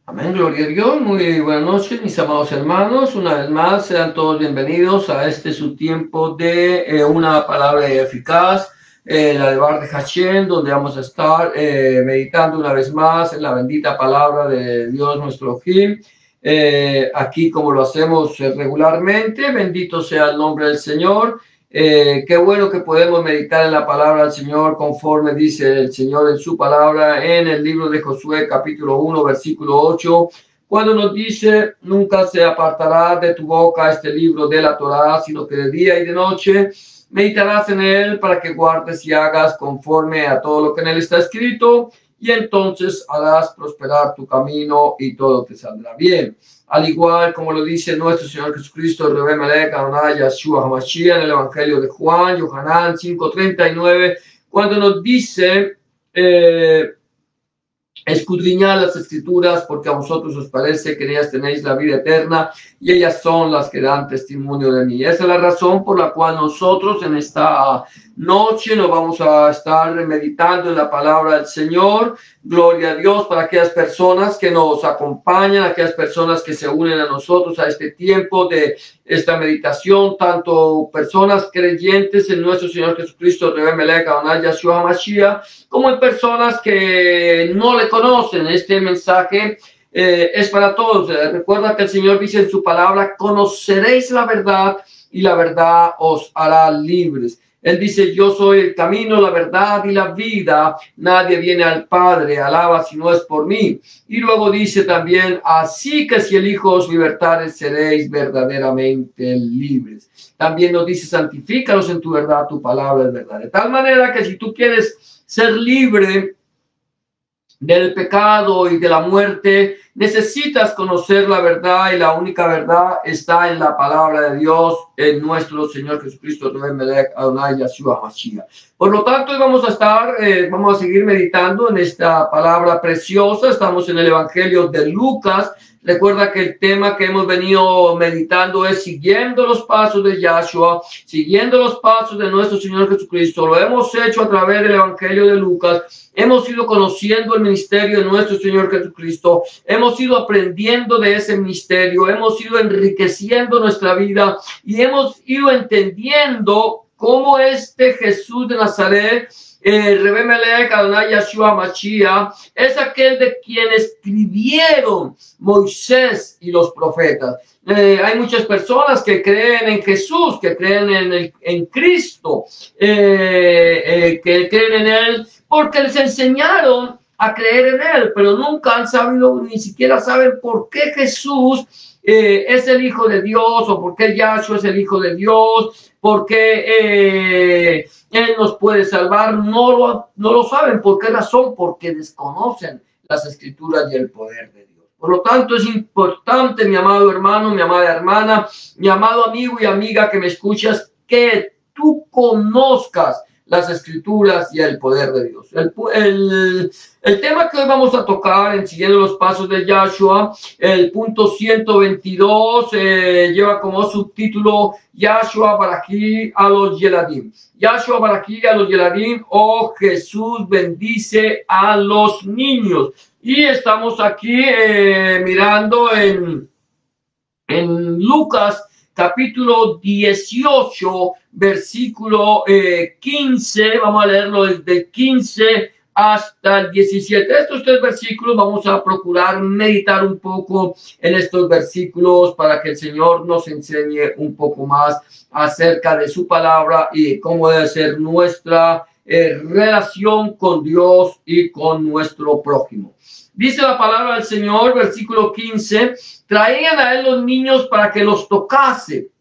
Amén, gloria a Dios. Muy buenas noches, mis amados hermanos. Una vez más, sean todos bienvenidos a este su tiempo de una palabra eficaz, la de Bar de Hashem, donde vamos a estar meditando una vez más en la bendita palabra de Dios nuestro Elohim. Aquí, como lo hacemos regularmente, bendito sea el nombre del Señor. Qué bueno que podemos meditar en la palabra del Señor conforme dice el Señor en su palabra en el libro de Josué capítulo 1 versículo 8, cuando nos dice: nunca se apartará de tu boca este libro de la Torá, sino que de día y de noche meditarás en él, para que guardes y hagas conforme a todo lo que en él está escrito, y entonces harás prosperar tu camino y todo te saldrá bien. Al igual como lo dice nuestro Señor Jesucristo, Rebe Melech, Adonai, Yahshua HaMashiach, en el Evangelio de Juan, Yohanan 5:39, cuando nos dice: escudriñad las escrituras, porque a vosotros os parece que en ellas tenéis la vida eterna, y ellas son las que dan testimonio de mí. Esa es la razón por la cual nosotros en esta noche nos vamos a estar meditando en la palabra del Señor. Gloria a Dios para aquellas personas que nos acompañan, aquellas personas que se unen a nosotros a este tiempo de esta meditación, tanto personas creyentes en nuestro Señor Jesucristo, Rebe Melech, Adonai, Yahshua HaMashiach, como en personas que no le conocen. Este mensaje es para todos. Recuerda que el Señor dice en su palabra: conoceréis la verdad y la verdad os hará libres. Él dice: yo soy el camino, la verdad y la vida. Nadie viene al Padre, alaba, si no es por mí. Y luego dice también: así que si el Hijo os libertare, seréis verdaderamente libres. También nos dice: santifícalos en tu verdad, tu palabra es verdad. De tal manera que si tú quieres ser libre del pecado y de la muerte, necesitas conocer la verdad, y la única verdad está en la palabra de Dios, en nuestro Señor Jesucristo, Rebe Melech, Adonai, Yahshua HaMashiach. Por lo tanto, hoy vamos a seguir meditando en esta palabra preciosa. Estamos en el Evangelio de Lucas. Recuerda que el tema que hemos venido meditando es siguiendo los pasos de Yahshua, siguiendo los pasos de nuestro Señor Jesucristo. Lo hemos hecho a través del Evangelio de Lucas. Hemos ido conociendo el ministerio de nuestro Señor Jesucristo. Hemos ido aprendiendo de ese ministerio. Hemos ido enriqueciendo nuestra vida y hemos ido entendiendo cómo este Jesús de Nazaret, Rebe Melech, Adonai, Yahshua HaMashiach, es aquel de quien escribieron Moisés y los profetas. Hay muchas personas que creen en Jesús, que creen en Cristo, que creen en Él porque les enseñaron a creer en Él, pero nunca han sabido, ni siquiera saben por qué Jesús es el Hijo de Dios, o por qué Yahshua es el Hijo de Dios, por qué Él nos puede salvar. No lo saben. ¿Por qué razón? Porque desconocen las Escrituras y el poder de Dios. Por lo tanto, es importante, mi amado hermano, mi amada hermana, mi amado amigo y amiga que me escuchas, que tú conozcas las Escrituras y el poder de Dios. El tema que hoy vamos a tocar en Siguiendo los Pasos de Yahshua, el punto 122, lleva como subtítulo: Yahshua Barají a los Yeladim. Yahshua Barají a los Yeladim, o Jesús bendice a los niños. Y estamos aquí mirando en Lucas capítulo 18, versículo 15, vamos a leerlo desde el 15 hasta el 17. Estos tres versículos vamos a procurar meditar un poco en estos versículos para que el Señor nos enseñe un poco más acerca de su palabra y cómo debe ser nuestra relación con Dios y con nuestro prójimo. Dice la palabra del Señor, versículo 15: traían a él los niños para que los tocase,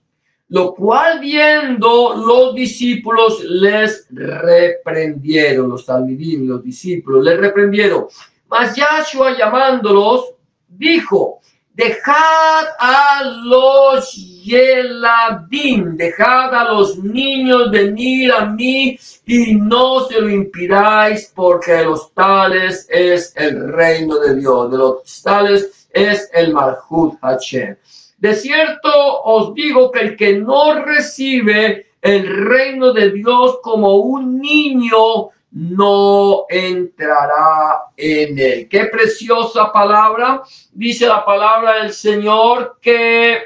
lo cual viendo los discípulos les reprendieron. Los talmidim, los discípulos les reprendieron. Mas Yahshua, llamándolos, dijo: dejad a los Yeladim, dejad a los niños venir a mí, y no se lo impidáis, porque de los tales es el reino de Dios, de los tales es el Malhut Hashem. De cierto os digo que el que no recibe el reino de Dios como un niño, no entrará en él. Qué preciosa palabra. Dice la palabra del Señor que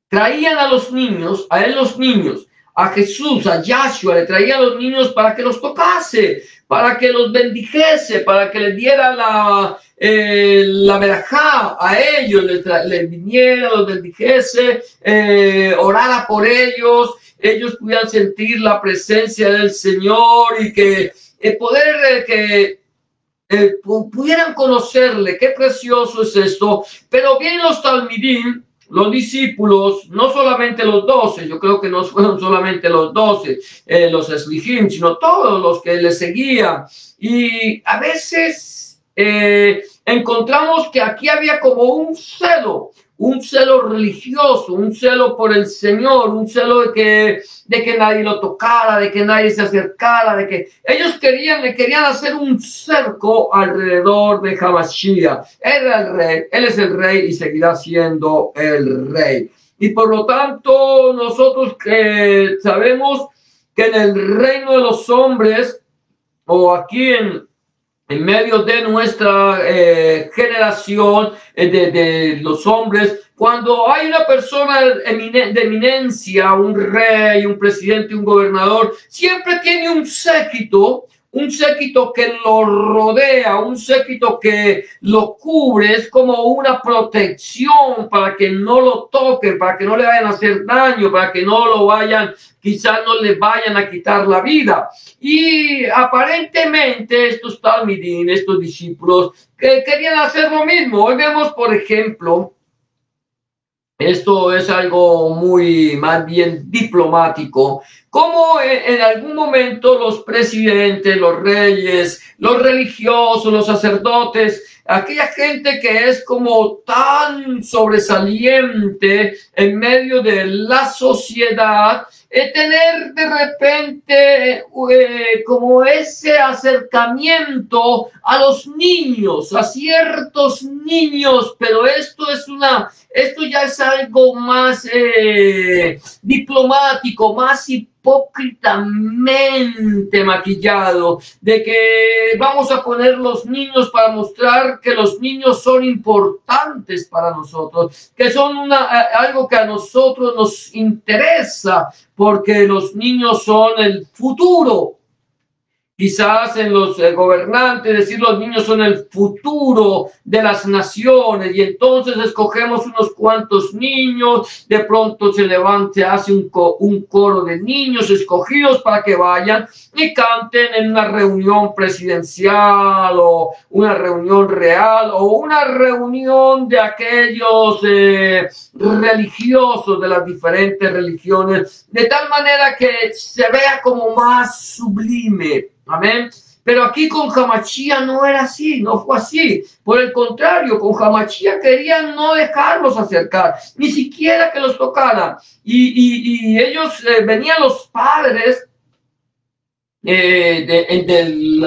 traían a los niños, a él los niños, a Jesús, a Yahshua, le traía a los niños para que los tocase, para que los bendijese, para que les diera la verajá a ellos, les viniera, los bendijese, orara por ellos, ellos pudieran sentir la presencia del Señor y que pudieran conocerle. Qué precioso es esto. Pero vienen los talmidim, los discípulos, no solamente los 12, yo creo que no fueron solamente los 12, los eslijim, sino todos los que le seguían. Y a veces encontramos que aquí había como un celo religioso, un celo por el Señor, un celo de que nadie lo tocara, de que nadie se acercara, de que ellos le querían hacer un cerco alrededor de Hamashiach. Él era el rey, él es el rey y seguirá siendo el rey. Y por lo tanto, nosotros sabemos que en el reino de los hombres, o aquí en medio de nuestra generación de los hombres, cuando hay una persona de eminencia, un rey, un presidente, un gobernador, siempre tiene un séquito que lo rodea, un séquito que lo cubre, es como una protección para que no lo toquen, para que no le vayan a hacer daño, para que quizás no le vayan a quitar la vida. Y aparentemente estos talmidim, estos discípulos, querían hacer lo mismo. Hoy vemos, por ejemplo, esto es algo muy más bien diplomático, como en algún momento los presidentes, los reyes, los religiosos, los sacerdotes, aquella gente que es como tan sobresaliente en medio de la sociedad, tener de repente como ese acercamiento a los niños, a ciertos niños, pero esto ya es algo más diplomático, más hipócritamente maquillado, de que vamos a poner los niños para mostrar que los niños son importantes para nosotros, que son algo que a nosotros nos interesa, porque los niños son el futuro. Quizás en los gobernantes decir los niños son el futuro de las naciones y entonces escogemos unos cuantos niños, de pronto se hace un coro de niños escogidos para que vayan y canten en una reunión presidencial o una reunión real o una reunión de aquellos religiosos de las diferentes religiones, de tal manera que se vea como más sublime. Amén. Pero aquí con Hamashiach no era así, no fue así. Por el contrario, con Hamashiach querían no dejarlos acercar, ni siquiera que los tocaran. Y ellos venían los padres del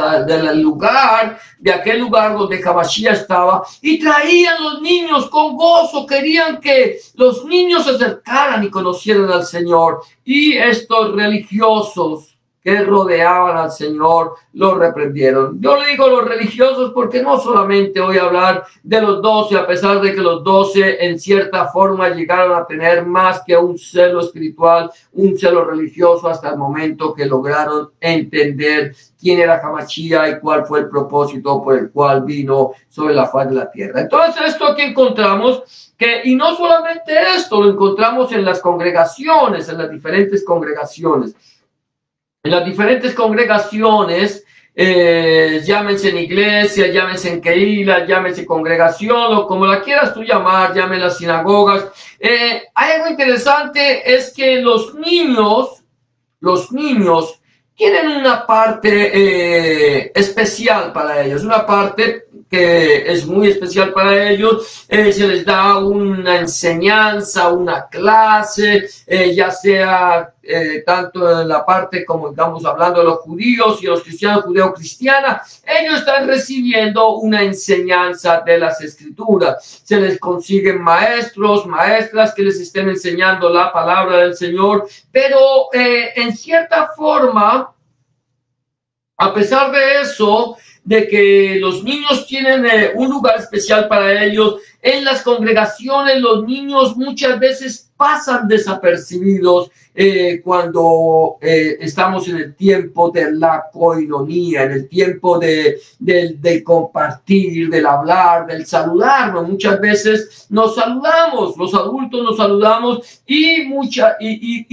lugar, de aquel lugar donde Hamashiach estaba, y traían los niños con gozo, querían que los niños se acercaran y conocieran al Señor. Y estos religiosos que rodeaban al Señor lo reprendieron. Yo le digo los religiosos porque no solamente voy a hablar de los 12, a pesar de que los 12 en cierta forma llegaron a tener más que un celo espiritual, un celo religioso, hasta el momento que lograron entender quién era Hamashiach y cuál fue el propósito por el cual vino sobre la faz de la tierra. Entonces, esto aquí encontramos y no solamente esto, lo encontramos en las congregaciones, en las diferentes congregaciones. En las diferentes congregaciones, llámense en iglesia, llámense en Keilah, llámense congregación o como la quieras tú llamar, llamen las sinagogas. Hay algo interesante, es que los niños tienen una parte especial para ellos, una parte que es muy especial para ellos. Se les da una enseñanza, una clase, ya sea tanto en la parte como estamos hablando de los judíos y los cristianos, judeo-cristiana, ellos están recibiendo una enseñanza de las escrituras. Se les consiguen maestros, maestras que les estén enseñando la palabra del Señor, pero en cierta forma A pesar de eso, de que los niños tienen un lugar especial para ellos, en las congregaciones los niños muchas veces pasan desapercibidos cuando estamos en el tiempo de la coinonía, en el tiempo de compartir, del hablar, del saludarnos. Muchas veces nos saludamos, los adultos nos saludamos y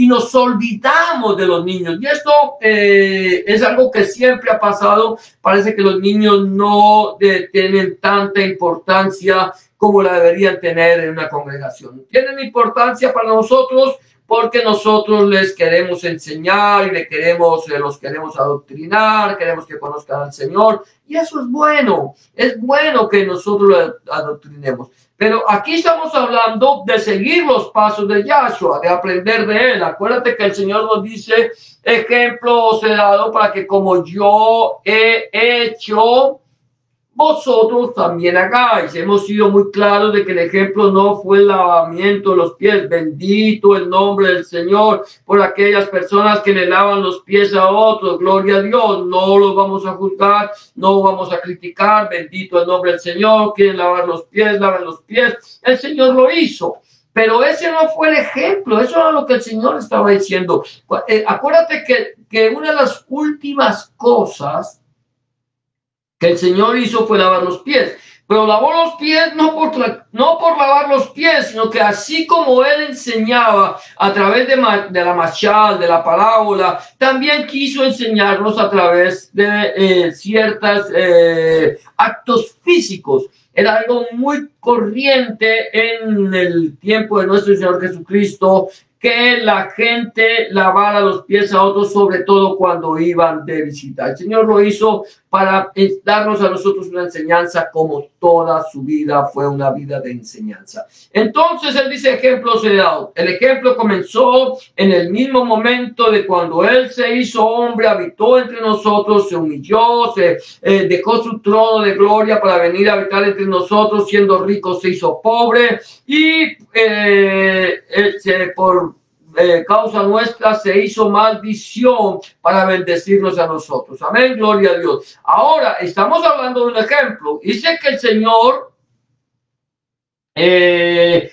nos olvidamos de los niños. Y esto es algo que siempre ha pasado. Parece que los niños no tienen tanta importancia como la deberían tener en una congregación. Tienen importancia para nosotros porque nosotros les queremos enseñar y los queremos adoctrinar, queremos que conozcan al Señor, y eso es bueno que nosotros lo adoctrinemos. Pero aquí estamos hablando de seguir los pasos de Yahshua, de aprender de él. Acuérdate que el Señor nos dice, ejemplo os he dado para que como yo he hecho, vosotros también hagáis. Hemos sido muy claros de que el ejemplo no fue el lavamiento de los pies. Bendito el nombre del Señor por aquellas personas que le lavan los pies a otros. Gloria a Dios. No los vamos a juzgar, no vamos a criticar. Bendito el nombre del Señor. Quieren lavar los pies, laven los pies. El Señor lo hizo. Pero ese no fue el ejemplo, eso era lo que el Señor estaba diciendo. Acuérdate que una de las últimas cosas que el Señor hizo fue lavar los pies, pero lavó los pies no por lavar los pies, sino que así como él enseñaba a través de la mashal, de la parábola, también quiso enseñarnos a través de ciertos actos físicos. Era algo muy corriente en el tiempo de nuestro Señor Jesucristo que la gente lavara los pies a otros, sobre todo cuando iban de visita. El Señor lo hizo para darnos a nosotros una enseñanza, como toda su vida fue una vida de enseñanza. Entonces él dice, ejemplos he dado. El ejemplo comenzó en el mismo momento de cuando él se hizo hombre, habitó entre nosotros, se humilló, dejó su trono de gloria para venir a habitar entre nosotros, siendo rico se hizo pobre y por causa nuestra se hizo maldición para bendecirnos a nosotros. Amén, gloria a Dios. Ahora estamos hablando de un ejemplo. Dice que el Señor, el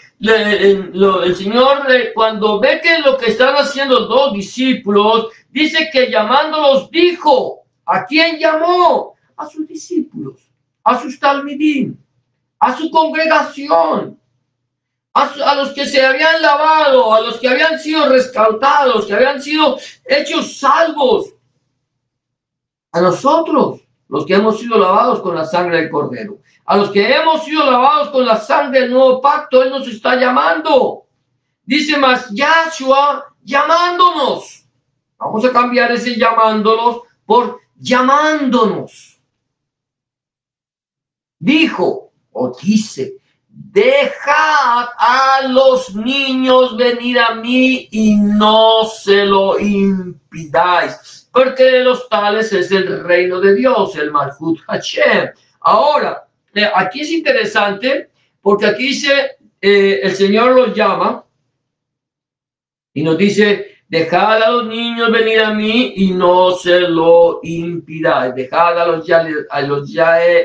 Señor cuando ve que lo que están haciendo los dos discípulos, dice que llamándolos dijo, ¿a quién llamó? A sus discípulos, a sus talmidim, a su congregación. A los que se habían lavado, a los que habían sido rescatados, que habían sido hechos salvos, a nosotros, los que hemos sido lavados con la sangre del Cordero, a los que hemos sido lavados con la sangre del nuevo pacto, Él nos está llamando. Dice más, Yahshua llamándonos. Vamos a cambiar ese llamándolos por llamándonos. Dijo o dice, dejad a los niños venir a mí y no se lo impidáis, porque de los tales es el reino de Dios, el Malchut Hashem. Ahora, aquí es interesante, porque aquí dice, el Señor los llama y nos dice, dejad a los niños venir a mí y no se lo impidáis. Dejad a los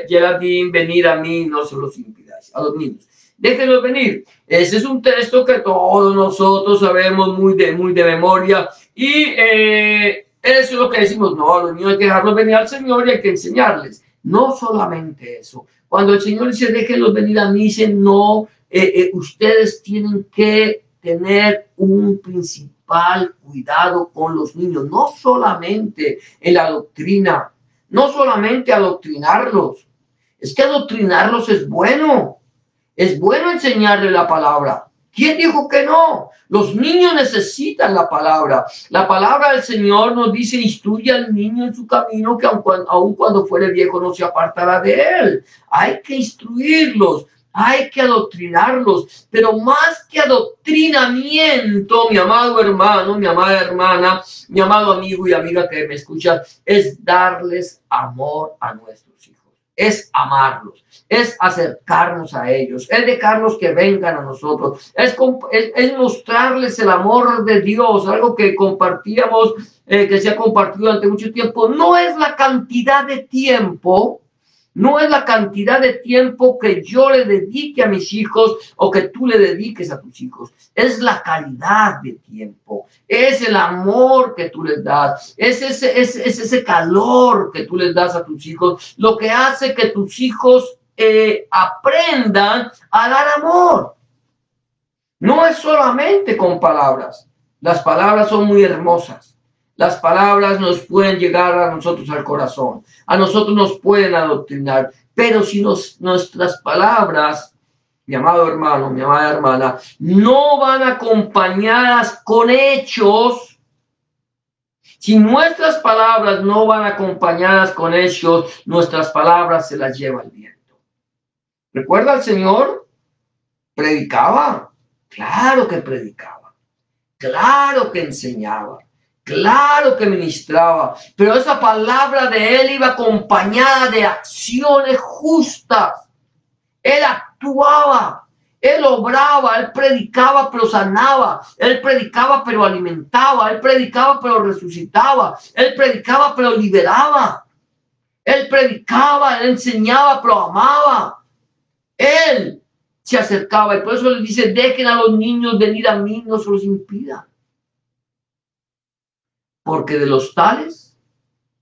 Yeladim venir a mí y no se los impidáis. A los niños, déjenlos venir. Ese es un texto que todos nosotros sabemos muy de memoria y eso es lo que decimos. No, a los niños hay que dejarlos venir al Señor y hay que enseñarles. No solamente eso. Cuando el Señor dice déjenlos venir a mí, dice no, ustedes tienen que tener un principal cuidado con los niños, no solamente en la doctrina, no solamente adoctrinarlos. Es que adoctrinarlos es bueno enseñarle la palabra. ¿Quién dijo que no? Los niños necesitan la palabra. La palabra del Señor nos dice, instruye al niño en su camino, que aun cuando fuere viejo no se apartará de él. Hay que instruirlos, hay que adoctrinarlos, pero más que adoctrinamiento, mi amado hermano, mi amada hermana, mi amado amigo y amiga que me escucha, es darles amor a nuestros hijos. Es amarlos, es acercarnos a ellos, es dejarlos que vengan a nosotros, es mostrarles el amor de Dios, algo que compartíamos que se ha compartido durante mucho tiempo, no es la cantidad de tiempo, no es la cantidad de tiempo que yo le dedique a mis hijos o que tú le dediques a tus hijos. Es la calidad de tiempo, es el amor que tú les das, es ese calor que tú les das a tus hijos, lo que hace que tus hijos aprendan a dar amor. No es solamente con palabras. Las palabras son muy hermosas. Las palabras nos pueden llegar a nosotros al corazón. A nosotros nos pueden adoctrinar. Pero si nuestras palabras, mi amado hermano, mi amada hermana, no van acompañadas con hechos, si nuestras palabras no van acompañadas con hechos, nuestras palabras se las lleva el viento. ¿Recuerda al Señor? Predicaba. Claro que predicaba, claro que enseñaba, claro que ministraba, pero esa palabra de él iba acompañada de acciones justas. Él actuaba, él obraba, él predicaba pero sanaba, él predicaba pero alimentaba, él predicaba pero resucitaba, él predicaba pero liberaba, él predicaba, él enseñaba pero amaba. Él se acercaba y por eso les dice, dejen a los niños venir a mí, no se los impidan. Porque de los tales,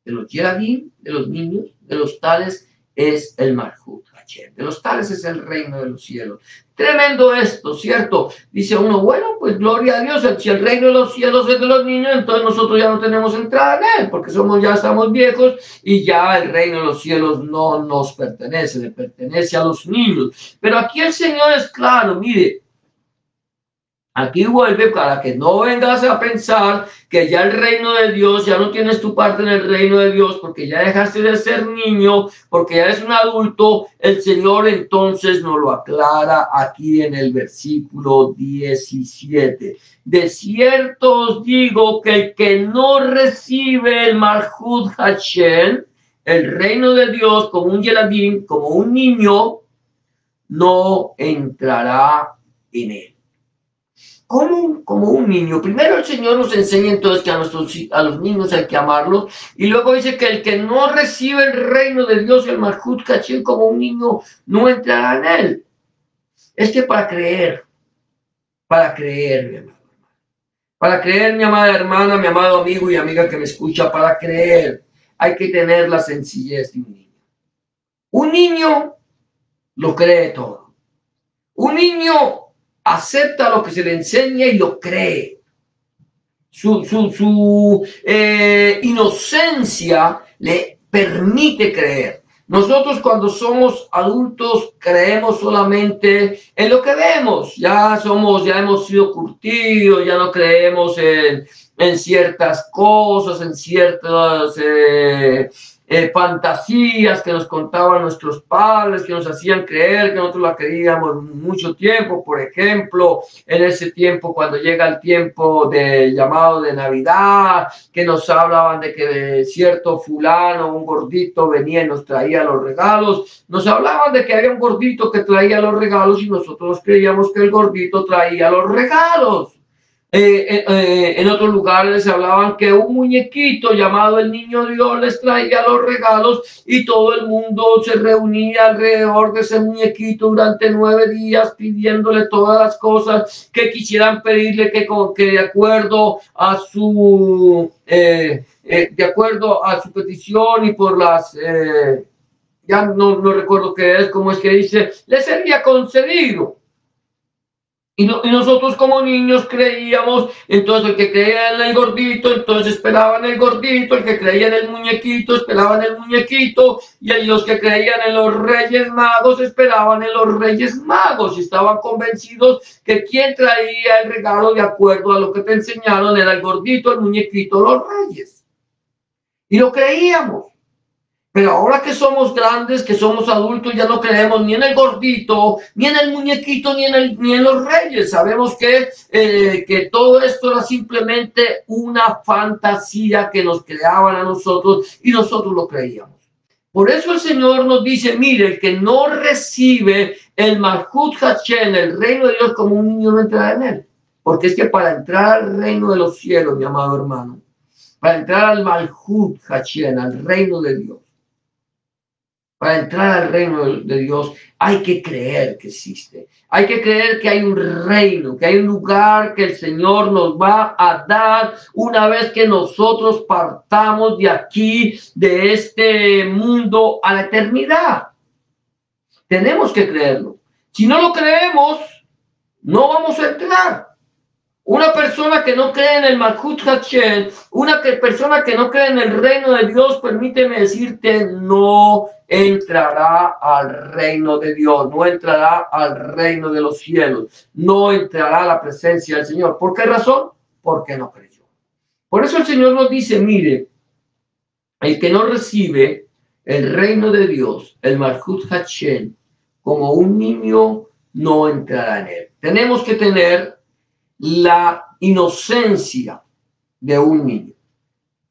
de los Yeradim, de los niños, de los tales es el Malhut Hashem. De los tales es el reino de los cielos. Tremendo esto, ¿cierto? Dice uno, bueno, pues gloria a Dios, si el reino de los cielos es de los niños, entonces nosotros ya no tenemos entrada en él, porque ya estamos viejos y ya el reino de los cielos no nos pertenece, le pertenece a los niños. Pero aquí el Señor es claro, mire, aquí vuelve para que no vengas a pensar que ya el reino de Dios, ya no tienes tu parte en el reino de Dios, porque ya dejaste de ser niño, porque ya eres un adulto. El Señor entonces nos lo aclara aquí en el versículo 17. De cierto os digo que el que no recibe el Malhut Hashem, el reino de Dios, como un Yeladim, como un niño, no entrará en él. Como un niño. Primero el Señor nos enseña entonces que a los niños hay que amarlos, y luego dice que el que no recibe el reino de Dios, el Malhut Hashem, como un niño, no entrará en él. Es que para creer, mi amado, para creer, mi amada hermana, mi amado amigo y amiga que me escucha, para creer hay que tener la sencillez de un niño. Un niño lo cree todo. Un niño acepta lo que se le enseña y lo cree. Su inocencia le permite creer. Nosotros cuando somos adultos creemos solamente en lo que vemos. Ya hemos sido curtidos, ya no creemos en ciertas cosas, en ciertas fantasías que nos contaban nuestros padres, que nos hacían creer que nosotros la creíamos mucho tiempo. Por ejemplo, en ese tiempo, cuando llega el tiempo de llamado de Navidad, que nos hablaban de que cierto fulano, un gordito, venía y nos traía los regalos. Nos hablaban de que había un gordito que traía los regalos y nosotros creíamos que el gordito traía los regalos. En otros lugares se hablaban que un muñequito llamado el Niño Dios les traía los regalos y todo el mundo se reunía alrededor de ese muñequito durante 9 días pidiéndole todas las cosas que quisieran pedirle, que de acuerdo a su petición y por las ya no recuerdo qué es, cómo es que dice, le sería concedido. Y nosotros como niños creíamos, entonces el que creía en el gordito, entonces esperaban el gordito, el que creía en el muñequito, esperaban el muñequito, y los que creían en los Reyes Magos, esperaban en los Reyes Magos, y estaban convencidos que quien traía el regalo de acuerdo a lo que te enseñaron era el gordito, el muñequito, los reyes. Y lo creíamos. Pero ahora que somos grandes, que somos adultos, ya no creemos ni en el gordito, ni en el muñequito, ni en los reyes. Sabemos que todo esto era simplemente una fantasía que nos creaban a nosotros y nosotros lo creíamos. Por eso el Señor nos dice, mire, el que no recibe el Malhut Hashem, el reino de Dios, como un niño, no entrará en él. Porque es que para entrar al reino de los cielos, mi amado hermano, para entrar al Malhut Hashem, al reino de Dios. Para entrar al reino de Dios hay que creer que existe. Hay que creer que hay un reino, que hay un lugar que el Señor nos va a dar una vez que nosotros partamos de aquí, de este mundo a la eternidad. Tenemos que creerlo. Si no lo creemos, no vamos a entrar. Una persona que no cree en el Malhut Hashem, persona que no cree en el reino de Dios, permíteme decirte, no entrará al reino de Dios, no entrará al reino de los cielos, no entrará a la presencia del Señor. ¿Por qué razón? Porque no creyó. Por eso el Señor nos dice, mire, el que no recibe el reino de Dios, el Malhut Hashem, como un niño, no entrará en él. Tenemos que tener la inocencia de un niño,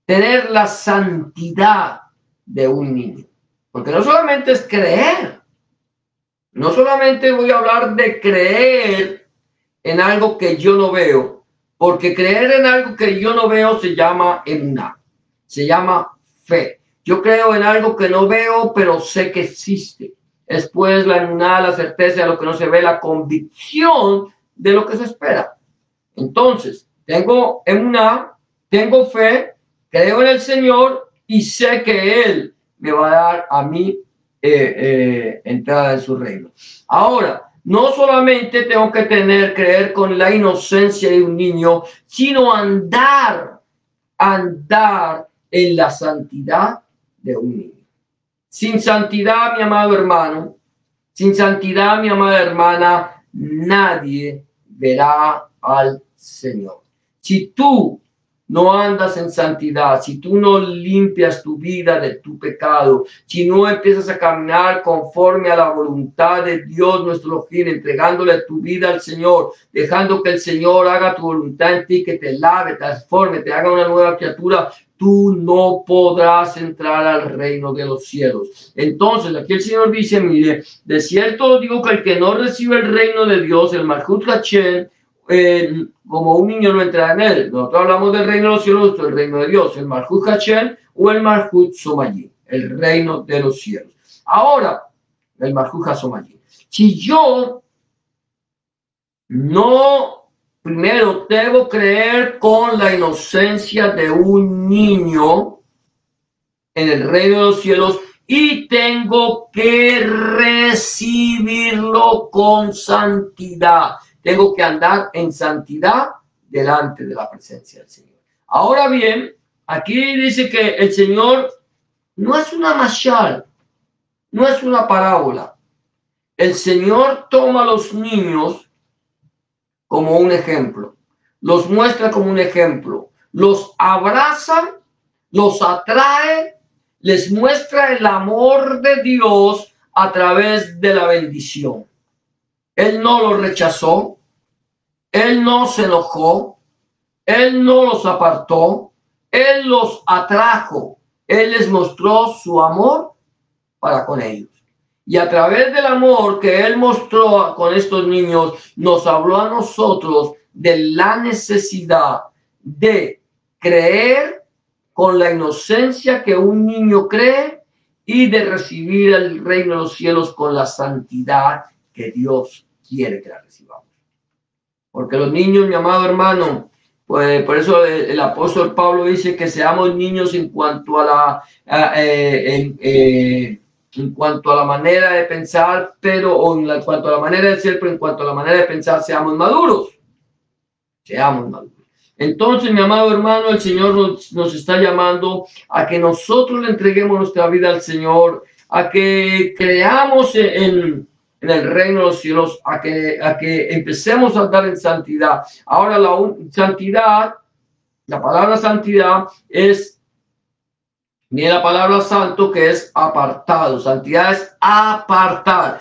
tener la santidad de un niño, porque no solamente es creer, no solamente voy a hablar de creer en algo que yo no veo, porque creer en algo que yo no veo se llama emuná, se llama fe. Yo creo en algo que no veo, pero sé que existe. Después la emuná, la certeza de lo que no se ve, la convicción de lo que se espera. Entonces, tengo emuná, tengo fe, creo en el Señor y sé que Él me va a dar a mí entrada en su reino. Ahora, no solamente tengo que creer con la inocencia de un niño, sino andar en la santidad de un niño. Sin santidad, mi amado hermano, sin santidad, mi amada hermana, nadie verá al Señor. Si tú no andas en santidad, si tú no limpias tu vida de tu pecado, si no empiezas a caminar conforme a la voluntad de Dios, nuestro fin, entregándole tu vida al Señor, dejando que el Señor haga tu voluntad en ti, que te lave, transforme, te haga una nueva criatura, tú no podrás entrar al reino de los cielos. Entonces, aquí el Señor dice, mire, de cierto digo que el que no recibe el reino de Dios, el Malhut Hashem, como un niño no entra en él. Nosotros hablamos del reino de los cielos, el reino de Dios, el Malhut Hashem o el Malhut Somayim, el reino de los cielos. Ahora, el Malhut Somayim. Si yo no, primero debo creer con la inocencia de un niño en el reino de los cielos y tengo que recibirlo con santidad. Tengo que andar en santidad delante de la presencia del Señor. Ahora bien, aquí dice que el Señor no es una mashal, no es una parábola. El Señor toma a los niños como un ejemplo, los muestra como un ejemplo, los abraza, los atrae, les muestra el amor de Dios a través de la bendición. Él no los rechazó, Él no se enojó, Él no los apartó, Él los atrajo, Él les mostró su amor para con ellos. Y a través del amor que Él mostró con estos niños, nos habló a nosotros de la necesidad de creer con la inocencia que un niño cree y de recibir el reino de los cielos con la santidad que Dios quiere que la recibamos. Porque los niños, mi amado hermano, pues por eso el apóstol Pablo dice que seamos niños en cuanto a en cuanto a la manera de pensar, en cuanto a la manera de ser, pero en cuanto a la manera de pensar, seamos maduros. Seamos maduros. Entonces, mi amado hermano, el Señor nos está llamando a que nosotros le entreguemos nuestra vida al Señor, a que creamos en el reino de los cielos, a que empecemos a andar en santidad. Ahora, santidad, la palabra santidad viene la palabra santo, que es apartado. Santidad es apartar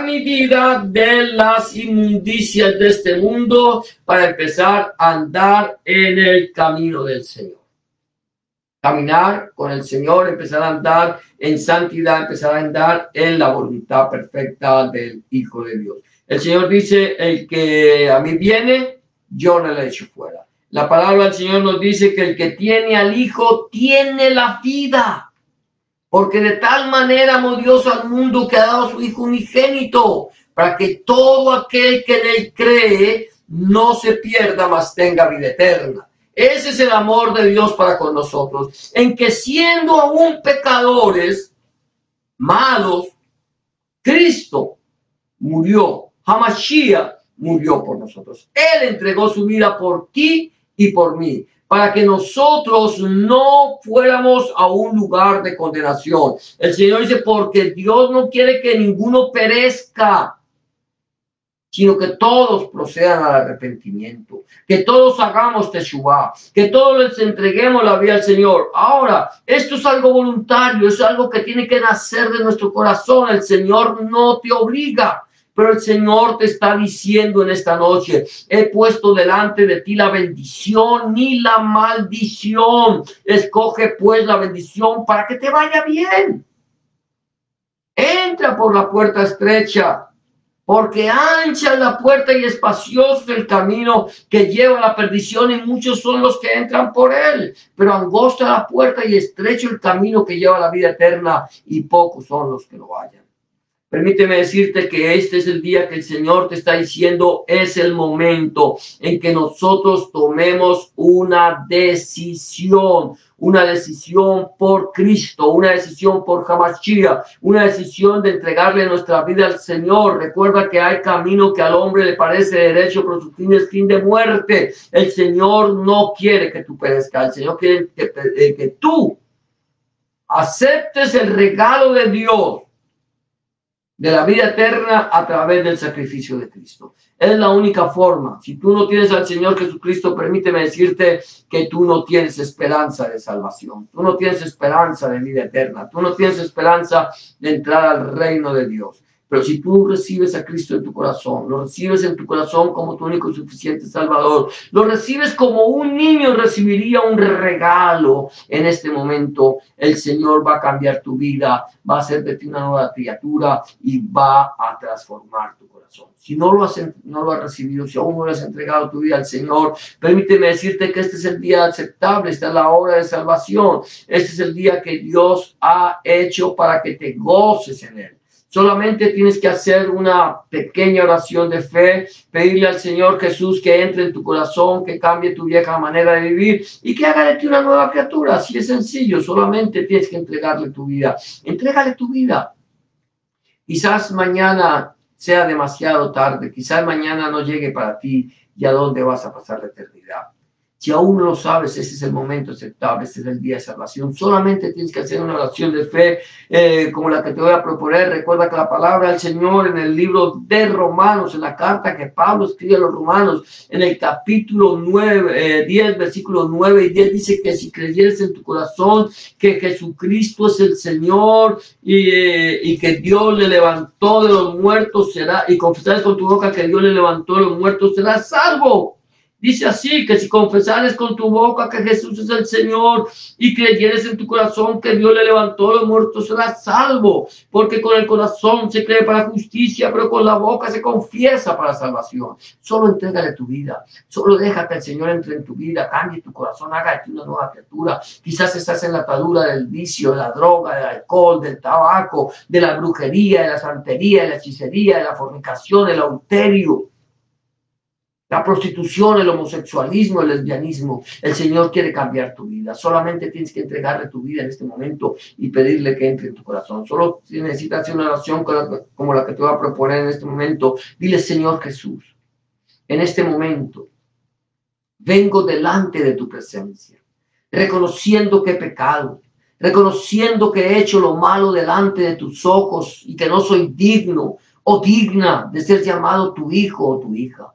mi vida de las inmundicias de este mundo para empezar a andar en el camino del Señor. Caminar con el Señor, empezar a andar en santidad, empezar a andar en la voluntad perfecta del Hijo de Dios. El Señor dice, el que a mí viene, yo no le echo fuera. La palabra del Señor nos dice que el que tiene al Hijo tiene la vida. Porque de tal manera amó Dios al mundo que ha dado a su Hijo unigénito, para que todo aquel que en él cree no se pierda, mas tenga vida eterna. Ese es el amor de Dios para con nosotros, en que siendo aún pecadores, malos, Cristo murió, Hamashiach murió por nosotros. Él entregó su vida por ti y por mí, para que nosotros no fuéramos a un lugar de condenación. El Señor dice, porque Dios no quiere que ninguno perezca, sino que todos procedan al arrepentimiento, que todos hagamos teshuvá, que todos les entreguemos la vida al Señor. Ahora, esto es algo voluntario, es algo que tiene que nacer de nuestro corazón. El Señor no te obliga, pero el Señor te está diciendo en esta noche, he puesto delante de ti la bendición y la maldición. Escoge pues la bendición para que te vaya bien. Entra por la puerta estrecha, porque ancha es la puerta y espacioso el camino que lleva a la perdición, y muchos son los que entran por él. Pero angosta la puerta y estrecho el camino que lleva a la vida eterna, y pocos son los que lo hallan. Permíteme decirte que este es el día que el Señor te está diciendo, es el momento en que nosotros tomemos una decisión por Cristo, una decisión por Hamashiach, una decisión de entregarle nuestra vida al Señor. Recuerda que hay camino que al hombre le parece derecho, pero su fin es fin de muerte. El Señor no quiere que tú perezcas, el Señor quiere que tú aceptes el regalo de Dios de la vida eterna a través del sacrificio de Cristo. Es la única forma. Si tú no tienes al Señor Jesucristo, permíteme decirte que tú no tienes esperanza de salvación. Tú no tienes esperanza de vida eterna. Tú no tienes esperanza de entrar al reino de Dios. Pero si tú recibes a Cristo en tu corazón, lo recibes en tu corazón como tu único y suficiente Salvador, lo recibes como un niño recibiría un regalo en este momento, el Señor va a cambiar tu vida, va a hacer de ti una nueva criatura y va a transformar tu corazón. Si no lo has recibido, si aún no le has entregado tu vida al Señor, permíteme decirte que este es el día aceptable, esta es la hora de salvación, este es el día que Dios ha hecho para que te goces en él. Solamente tienes que hacer una pequeña oración de fe, pedirle al Señor Jesús que entre en tu corazón, que cambie tu vieja manera de vivir y que haga de ti una nueva criatura. Así es sencillo, solamente tienes que entregarle tu vida. Entrégale tu vida. Quizás mañana sea demasiado tarde, quizás mañana no llegue para ti y a dónde vas a pasar la eternidad. Si aún no lo sabes, ese es el momento aceptable, este es el día de salvación. Solamente tienes que hacer una oración de fe como la que te voy a proponer. Recuerda que la palabra del Señor en el libro de Romanos, en la carta que Pablo escribe a los romanos, en el capítulo 10, versículos 9 y 10, dice que si creyeres en tu corazón que Jesucristo es el Señor y que Dios le levantó de los muertos, y confesares con tu boca que Dios le levantó de los muertos, serás salvo. Dice así, que si confesares con tu boca que Jesús es el Señor y creyeres en tu corazón que Dios le levantó de los muertos, serás salvo. Porque con el corazón se cree para justicia, pero con la boca se confiesa para salvación. Solo entrégale tu vida. Solo deja que el Señor entre en tu vida, cambie tu corazón, haga de ti una nueva criatura. Quizás estás en la atadura del vicio, de la droga, del alcohol, del tabaco, de la brujería, de la santería, de la hechicería, de la fornicación, del adulterio, la prostitución, el homosexualismo, el lesbianismo. El Señor quiere cambiar tu vida. Solamente tienes que entregarle tu vida en este momento y pedirle que entre en tu corazón. Solo si necesitas hacer una oración como la que te voy a proponer en este momento, dile: Señor Jesús, en este momento vengo delante de tu presencia, reconociendo que he pecado, reconociendo que he hecho lo malo delante de tus ojos y que no soy digno o digna de ser llamado tu hijo o tu hija.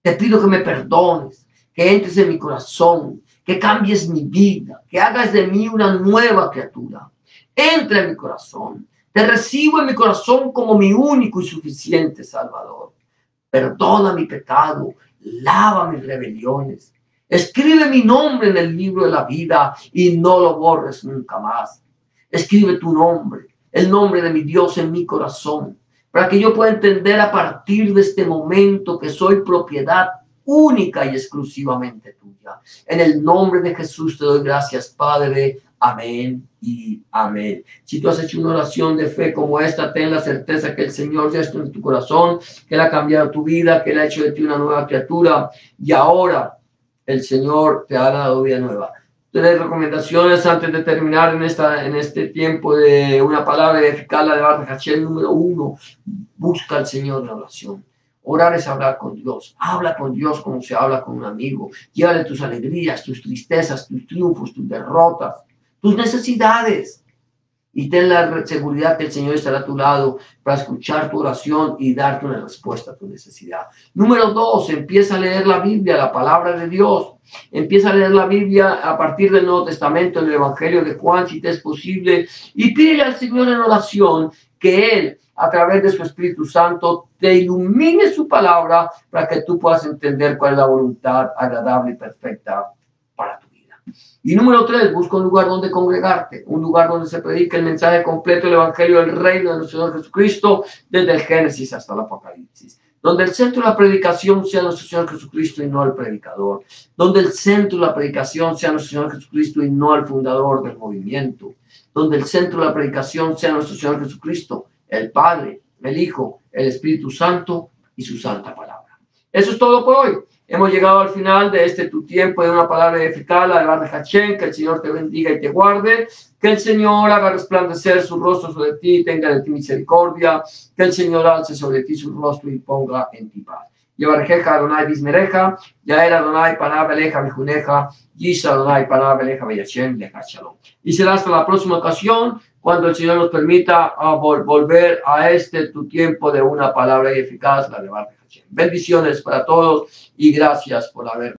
Te pido que me perdones, que entres en mi corazón, que cambies mi vida, que hagas de mí una nueva criatura. Entra en mi corazón. Te recibo en mi corazón como mi único y suficiente Salvador. Perdona mi pecado, lava mis rebeliones. Escribe mi nombre en el libro de la vida y no lo borres nunca más. Escribe tu nombre, el nombre de mi Dios en mi corazón, para que yo pueda entender a partir de este momento que soy propiedad única y exclusivamente tuya. En el nombre de Jesús te doy gracias, Padre. Amén y amén. Si tú has hecho una oración de fe como esta, ten la certeza que el Señor ya está en tu corazón, que Él ha cambiado tu vida, que Él ha hecho de ti una nueva criatura y ahora el Señor te ha dado vida nueva. 3 recomendaciones antes de terminar en este tiempo de una palabra eficaz, la de Baruch Hashem. Número 1, busca al Señor en la oración. Orar es hablar con Dios. Habla con Dios como se habla con un amigo. Llévale tus alegrías, tus tristezas, tus triunfos, tus derrotas, tus necesidades. Y ten la seguridad que el Señor estará a tu lado para escuchar tu oración y darte una respuesta a tu necesidad. Número 2, empieza a leer la Biblia, la palabra de Dios. Empieza a leer la Biblia a partir del Nuevo Testamento, en el Evangelio de Juan, si te es posible. Y pide al Señor en oración que Él, a través de su Espíritu Santo, te ilumine su palabra para que tú puedas entender cuál es la voluntad agradable y perfecta para tu vida. Y número 3, busca un lugar donde congregarte, un lugar donde se predique el mensaje completo del Evangelio del Reino de nuestro Señor Jesucristo, desde el Génesis hasta el Apocalipsis. Donde el centro de la predicación sea nuestro Señor Jesucristo y no el predicador. Donde el centro de la predicación sea nuestro Señor Jesucristo y no el fundador del movimiento. Donde el centro de la predicación sea nuestro Señor Jesucristo, el Padre, el Hijo, el Espíritu Santo y su santa palabra. Eso es todo por hoy. Hemos llegado al final de tu tiempo de una palabra eficaz, la de Baruch Hashem. Que el Señor te bendiga y te guarde. Que el Señor haga resplandecer su rostro sobre ti y tenga de ti misericordia. Que el Señor alce sobre ti su rostro y ponga en ti paz. Yevarejeja Adonai bismereja, Yael Adonai panav eleja vijuneja, Yisha Adonai panav eleja veyashem leja shalom. Y será hasta la próxima ocasión, cuando el Señor nos permita volver a tu tiempo de una palabra eficaz, la de Baruch Hashem. Bendiciones para todos y gracias por haber